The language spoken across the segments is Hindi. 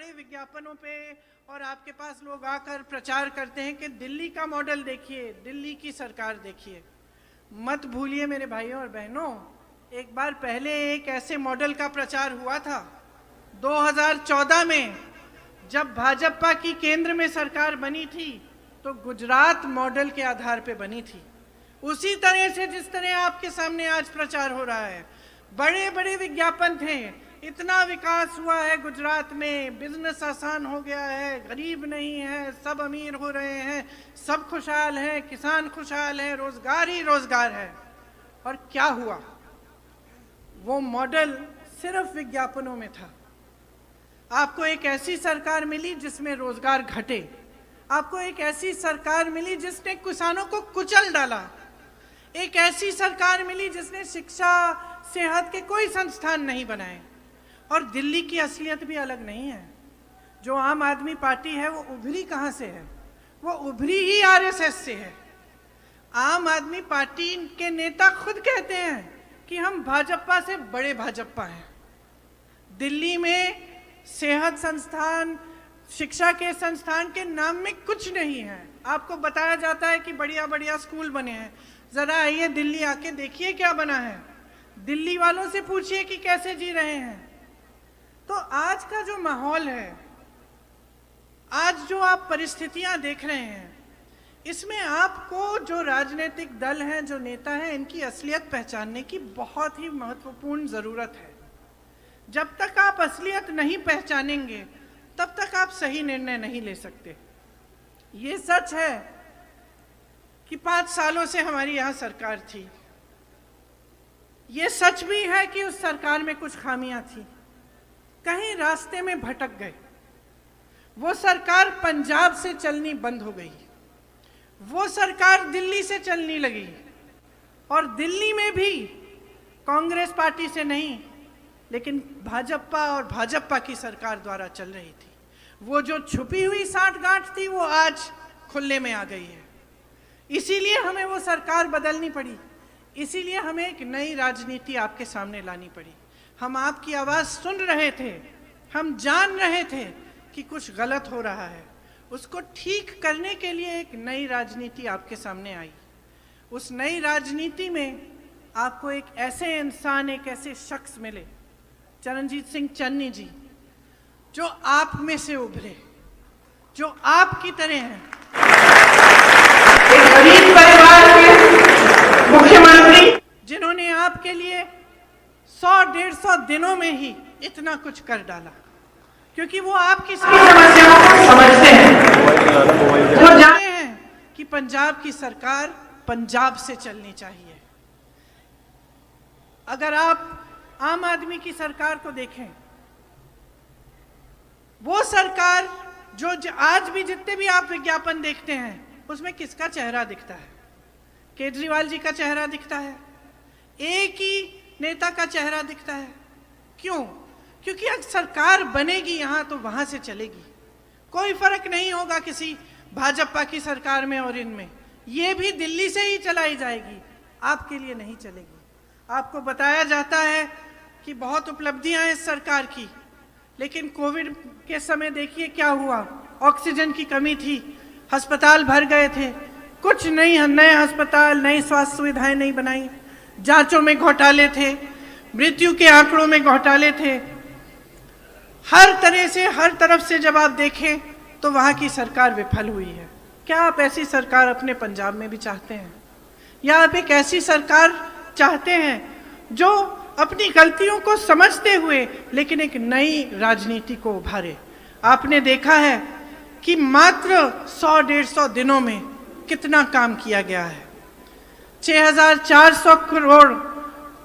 बड़े विज्ञापनों पे और आपके पास लोग आकर प्रचार करते हैं कि दिल्ली का मॉडल देखिए, दिल्ली की सरकार देखिए। मत भूलिए मेरे भाइयों और बहनों, एक बार पहले एक ऐसे मॉडल का प्रचार हुआ था 2014 में, जब भाजपा की केंद्र में सरकार बनी थी तो गुजरात मॉडल के आधार पे बनी थी। उसी तरह से जिस तरह आपके सामने आज प्रचार हो रहा है, बड़े बड़े विज्ञापन थे, इतना विकास हुआ है गुजरात में, बिजनेस आसान हो गया है, गरीब नहीं है, सब अमीर हो रहे हैं, सब खुशहाल हैं, किसान खुशहाल हैं, रोजगार ही रोजगार है। और क्या हुआ? वो मॉडल सिर्फ विज्ञापनों में था। आपको एक ऐसी सरकार मिली जिसमें रोजगार घटे, आपको एक ऐसी सरकार मिली जिसने किसानों को कुचल डाला, एक ऐसी सरकार मिली जिसने शिक्षा सेहत के कोई संस्थान नहीं बनाए। और दिल्ली की असलियत भी अलग नहीं है। जो आम आदमी पार्टी है वो उभरी कहाँ से है? वो उभरी ही आरएसएस से है। आम आदमी पार्टी के नेता खुद कहते हैं कि हम भाजपा से बड़े भाजपा हैं। दिल्ली में सेहत संस्थान, शिक्षा के संस्थान के नाम में कुछ नहीं है। आपको बताया जाता है कि बढ़िया बढ़िया स्कूल बने हैं। जरा आइए दिल्ली आके देखिए क्या बना है, दिल्ली वालों से पूछिए कि कैसे जी रहे हैं। तो आज का जो माहौल है, आज जो आप परिस्थितियां देख रहे हैं, इसमें आपको जो राजनीतिक दल हैं, जो नेता हैं, इनकी असलियत पहचानने की बहुत ही महत्वपूर्ण ज़रूरत है। जब तक आप असलियत नहीं पहचानेंगे तब तक आप सही निर्णय नहीं ले सकते। ये सच है कि 5 सालों से हमारी यहाँ सरकार थी। ये सच भी है कि उस सरकार में कुछ खामियां थी, कहीं रास्ते में भटक गए। वो सरकार पंजाब से चलनी बंद हो गई, वो सरकार दिल्ली से चलने लगी, और दिल्ली में भी कांग्रेस पार्टी से नहीं लेकिन भाजपा और भाजपा की सरकार द्वारा चल रही थी। वो जो छुपी हुई साठगांठ थी वो आज खुले में आ गई है। इसीलिए हमें वो सरकार बदलनी पड़ी, इसीलिए हमें एक नई राजनीति आपके सामने लानी पड़ी। हम आपकी आवाज़ सुन रहे थे, हम जान रहे थे कि कुछ गलत हो रहा है, उसको ठीक करने के लिए एक नई राजनीति आपके सामने आई। उस नई राजनीति में आपको एक ऐसे इंसान, एक ऐसे शख्स मिले, चरणजीत सिंह चन्नी जी, जो आप में से उभरे, जो आपकी तरह हैं। एक गरीब परिवार के मुख्यमंत्री जिन्होंने आपके लिए 100-150 दिनों में ही इतना कुछ कर डाला, क्योंकि वो आपकी समस्याओं को समझते हैं। वो जानते हैं कि पंजाब की सरकार पंजाब से चलनी चाहिए। अगर आप आम आदमी की सरकार को देखें, वो सरकार जो आज भी जितने भी आप विज्ञापन देखते हैं उसमें किसका चेहरा दिखता है? केजरीवाल जी का चेहरा दिखता है, एक ही नेता का चेहरा दिखता है। क्यों? क्योंकि अगर सरकार बनेगी यहाँ तो वहाँ से चलेगी। कोई फर्क नहीं होगा किसी भाजपा की सरकार में और इनमें, ये भी दिल्ली से ही चलाई जाएगी, आपके लिए नहीं चलेगी। आपको बताया जाता है कि बहुत उपलब्धियां हैं इस सरकार की, लेकिन कोविड के समय देखिए क्या हुआ। ऑक्सीजन की कमी थी, अस्पताल भर गए थे, कुछ नहीं, नए अस्पताल, नई स्वास्थ्य सुविधाएं नहीं बनाई, जांचों में घोटाले थे, मृत्यु के आंकड़ों में घोटाले थे। हर तरह से, हर तरफ से जब आप देखें तो वहाँ की सरकार विफल हुई है। क्या आप ऐसी सरकार अपने पंजाब में भी चाहते हैं? या आप एक ऐसी सरकार चाहते हैं जो अपनी गलतियों को समझते हुए लेकिन एक नई राजनीति को उभारे? आपने देखा है कि मात्र 100-150 दिनों में कितना काम किया गया है। 6400 करोड़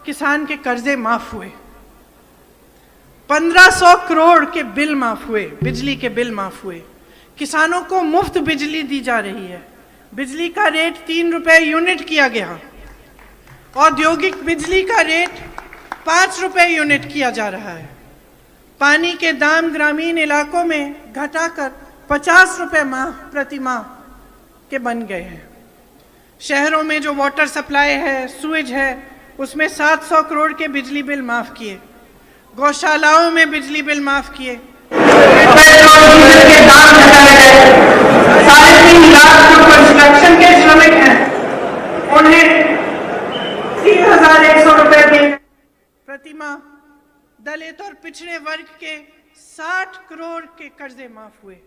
किसान के कर्जे माफ हुए, 1500 करोड़ के बिल माफ हुए, बिजली के बिल माफ हुए, किसानों को मुफ्त बिजली दी जा रही है, बिजली का रेट 3 रुपए यूनिट किया गया, औद्योगिक बिजली का रेट 5 रुपए यूनिट किया जा रहा है, पानी के दाम ग्रामीण इलाकों में घटाकर 50 रुपए प्रति माह के बन गए हैं। शहरों में जो वाटर सप्लाई है, सुएज है, उसमें 700 करोड़ के बिजली बिल माफ किए, गौशालाओं में बिजली बिल माफ किए, लाख जो कंस्ट्रक्शन के श्रमिक हैं उन्हें 3,100 रुपए दिए प्रतिमाह। दलित और पिछड़े वर्ग के 60 करोड़ के कर्जे माफ हुए।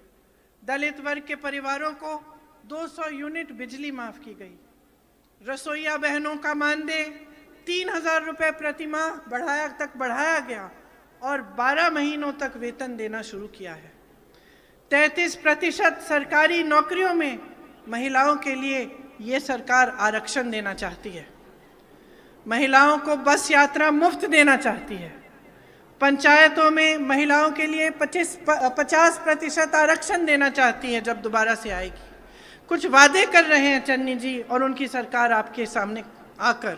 दलित वर्ग के परिवारों को 200 यूनिट बिजली माफ की गई। रसोईया बहनों का मानदेय 3,000 रुपए प्रतिमाह बढ़ाया गया और 12 महीनों तक वेतन देना शुरू किया है। 33% सरकारी नौकरियों में महिलाओं के लिए ये सरकार आरक्षण देना चाहती है। महिलाओं को बस यात्रा मुफ्त देना चाहती है। पंचायतों में महिलाओं के लिए 50% आरक्षण देना चाहती है जब दोबारा से आएगी। कुछ वादे कर रहे हैं चन्नी जी और उनकी सरकार आपके सामने आकर।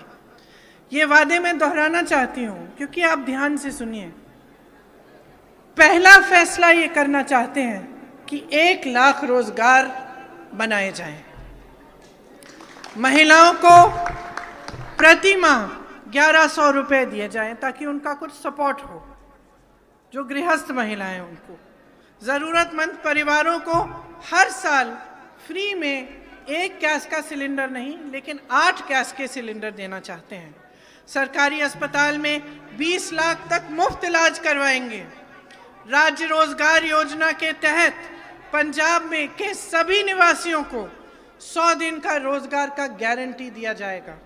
ये वादे मैं दोहराना चाहती हूँ क्योंकि आप ध्यान से सुनिए। पहला फैसला ये करना चाहते हैं कि 1 लाख रोजगार बनाए जाएं। महिलाओं को प्रति माह 1,100 रुपए दिए जाएं ताकि उनका कुछ सपोर्ट हो। जो गृहस्थ महिलाएं उनको, जरूरतमंद परिवारों को हर साल फ्री में 1 गैस का सिलेंडर नहीं लेकिन 8 गैस के सिलेंडर देना चाहते हैं। सरकारी अस्पताल में 20 लाख तक मुफ्त इलाज करवाएंगे। राज्य रोजगार योजना के तहत पंजाब में के सभी निवासियों को 100 दिन का रोजगार का गारंटी दिया जाएगा।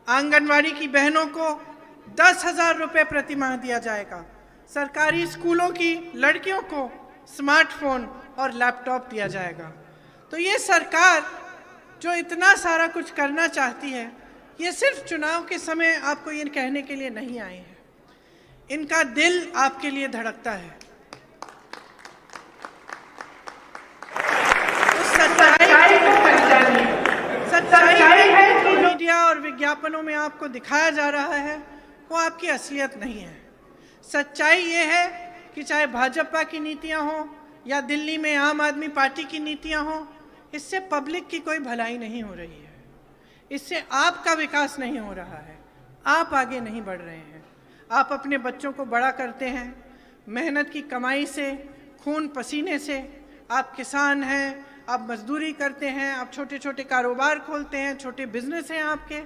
आंगनवाड़ी की बहनों को 10,000 रुपए प्रति माह दिया जाएगा। सरकारी स्कूलों की लड़कियों को स्मार्टफोन और लैपटॉप दिया जाएगा। तो ये सरकार जो इतना सारा कुछ करना चाहती है, ये सिर्फ चुनाव के समय आपको ये कहने के लिए नहीं आए हैं। इनका दिल आपके लिए धड़कता है। तो सच्चाई को पहचानिए। सच्चाई है कि मीडिया और विज्ञापनों में आपको दिखाया जा रहा है वो आपकी असलियत नहीं है। सच्चाई ये है कि चाहे भाजपा की नीतियां हों या दिल्ली में आम आदमी पार्टी की नीतियां हों, इससे पब्लिक की कोई भलाई नहीं हो रही है। इससे आपका विकास नहीं हो रहा है। आप आगे नहीं बढ़ रहे हैं। आप अपने बच्चों को बड़ा करते हैं मेहनत की कमाई से, खून पसीने से। आप किसान हैं, आप मजदूरी करते हैं, आप छोटे छोटे कारोबार खोलते हैं, छोटे बिजनेस हैं आपके।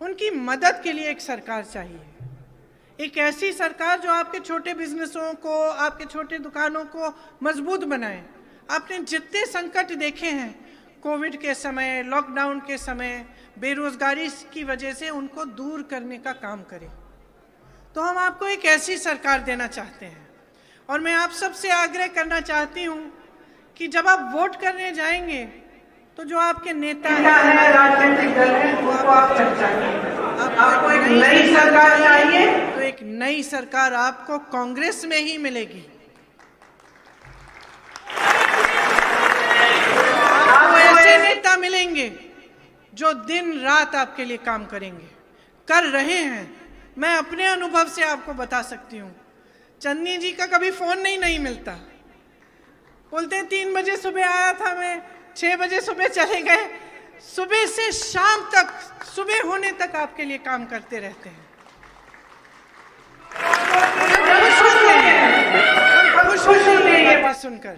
उनकी मदद के लिए एक सरकार चाहिए। एक ऐसी सरकार जो आपके छोटे बिजनेसों को, आपके छोटे दुकानों को मजबूत बनाए। आपने जितने संकट देखे हैं कोविड के समय, लॉकडाउन के समय, बेरोजगारी की वजह से, उनको दूर करने का काम करे। तो हम आपको एक ऐसी सरकार देना चाहते हैं। और मैं आप सबसे आग्रह करना चाहती हूँ कि जब आप वोट करने जाएंगे तो जो आपके नेता हैं, राजनीतिक दल हैं, उनको आप पहचानिए। आपको एक नई सरकार चाहिए तो एक नई सरकार आपको कांग्रेस में ही मिलेगी। आपको ऐसे नेता मिलेंगे जो दिन रात आपके लिए काम करेंगे, कर रहे हैं। मैं अपने अनुभव से आपको बता सकती हूँ। चन्नी जी का कभी फोन नहीं मिलता। बोलते 3 बजे सुबह आया था, मैं 6 बजे सुबह चले गए। सुबह से शाम तक, सुबह होने तक आपके लिए काम करते रहते हैं। खुश होंगे ये बात सुनकर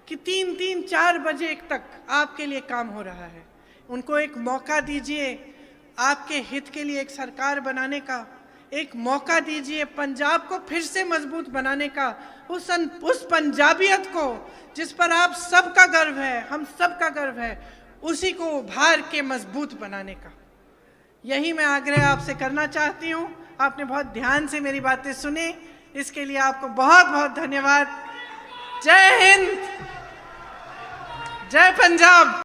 कि 3-4 बजे तक आपके लिए काम हो रहा है। उनको एक मौका दीजिए, आपके हित के लिए एक सरकार बनाने का एक मौका दीजिए। पंजाब को फिर से मजबूत बनाने का, उस पंजाबियत को जिस पर आप सबका गर्व है, हम सबका गर्व है, उसी को उभार के मजबूत बनाने का। यही मैं आग्रह आपसे करना चाहती हूँ। आपने बहुत ध्यान से मेरी बातें सुनी, इसके लिए आपको बहुत बहुत धन्यवाद। जय हिंद, जय पंजाब।